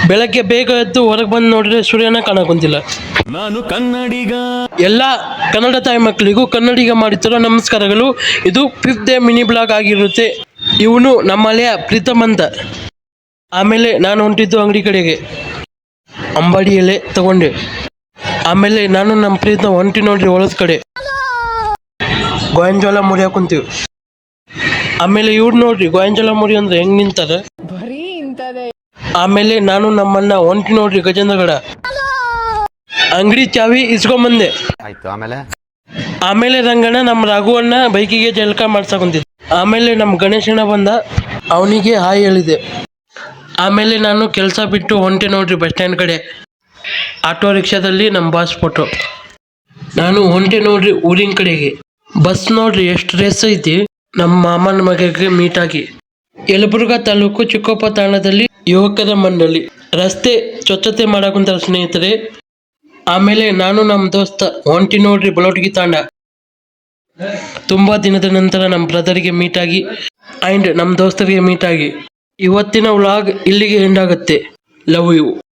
ಬೆಳಗ್ಗೆ ಬೇಗ ಎದ್ದು ಹೊರಗೆ ಬಂದು ನೋಡಿದ್ರೆ ಸೂರ್ಯನ ಕಾಣಕೊಂತಿಲ್ಲ. ನಾನು ಕನ್ನಡಿಗ. ಎಲ್ಲ ಕನ್ನಡ ತಾಯಿ ಮಕ್ಕಳಿಗೂ ಕನ್ನಡಿಗ ಮಾಡುತ್ತಿರೋ ನಮಸ್ಕಾರಗಳು. ಇದು 5th ಡೇ ಮಿನಿ ಬ್ಲಾಗ್ ಆಗಿರುತ್ತೆ. ಇವನು ನಮ್ಮ ಹಳೆಯ ಪ್ರೀತಮ್ ಅಂತ. ಆಮೇಲೆ ನಾನು ಹೊಂಟಿದ್ದು ಅಂಗಡಿ ಕಡೆಗೆ, ಅಂಬಾಡಿ ಎಲೆ ತಗೊಂಡೆ. ಆಮೇಲೆ ನಾನು ನಮ್ಮ ಪ್ರೀತಮ್ ಹೊಂಟಿ ನೋಡ್ರಿ ಹೊಲದ ಕಡೆ ಗೋಯಂಜೋಳ ಮುರಿಯಾಕ ಕುಂತೀವಿ. ಆಮೇಲೆ ಇವ್ರು ನೋಡ್ರಿ ಗೋಯಂಜೋಳ ಮುರಿ ಅಂದ್ರೆ ಹೆಂಗ್ ನಿಂತಾರ. ಆಮೇಲೆ ನಾನು ನಮ್ಮನ್ನ ಹೊಂಟಿ ನೋಡ್ರಿ ಗಜೇಂದ್ರಗಡ ಅಂಗಡಿ ಚಾವಿ ಇಸ್ಕೊಂಬಂದೆ. ಆಮೇಲೆ ರಂಗಣ್ಣ ನಮ್ಮ ರಾಘವಣ್ಣ ಬೈಕಿಗೆ ಜಲಕ ಮಾಡ್ಸಕೊಂತಿದ್ದೆ. ಆಮೇಲೆ ನಮ್ಮ ಗಣೇಶಣ್ಣ ಬಂದ, ಅವನಿಗೆ ಹಾಯ್ ಹೇಳಿದೆ. ಆಮೇಲೆ ನಾನು ಕೆಲಸ ಬಿಟ್ಟು ಹೊಂಟೆ ನೋಡ್ರಿ ಬಸ್ ಸ್ಟ್ಯಾಂಡ್ ಕಡೆ. ಆಟೋ ರಿಕ್ಷಾದಲ್ಲಿ ನಮ್ಮ ಬಾಸ್ ಫೋಟೋ. ನಾನು ಹೊಂಟೆ ನೋಡ್ರಿ ಊರಿನ ಕಡೆಗೆ. ಬಸ್ ನೋಡ್ರಿ ಎಷ್ಟು ರೇಸ್ ಐತಿ. ನಮ್ಮ ಮಾಮನ ಮಗಗೆ ಮೀಟ್ ಆಗಿ ಯಲಬುರ್ಗಾ ತಾಲೂಕು ಚಿಕ್ಕೋಪ ತಾಣದಲ್ಲಿ ಯುವಕರ ಮಂಡಳಿ ರಸ್ತೆ ಸ್ವಚ್ಛತೆ ಮಾಡಕುಂತಾರ ಸ್ನೇಹಿತರೆ. ಆಮೇಲೆ ನಾನು ನಮ್ಮ ದೋಸ್ತ ಹೊಂಟಿ ನೋಡ್ರಿ ಬಲೋಟ್ಗಿ ತಾಂಡ. ತುಂಬಾ ದಿನದ ನಂತರ ನಮ್ಮ ಬ್ರದರ್ಗೆ ಮೀಟ್ ಆಗಿ ಆ್ಯಂಡ್ ನಮ್ಮ ದೋಸ್ತರಿಗೆ ಮೀಟ್ ಆಗಿ ಇವತ್ತಿನ ವ್ಲಾಗ್ ಇಲ್ಲಿಗೆ ಎಂಡ್ ಆಗುತ್ತೆ. Love you.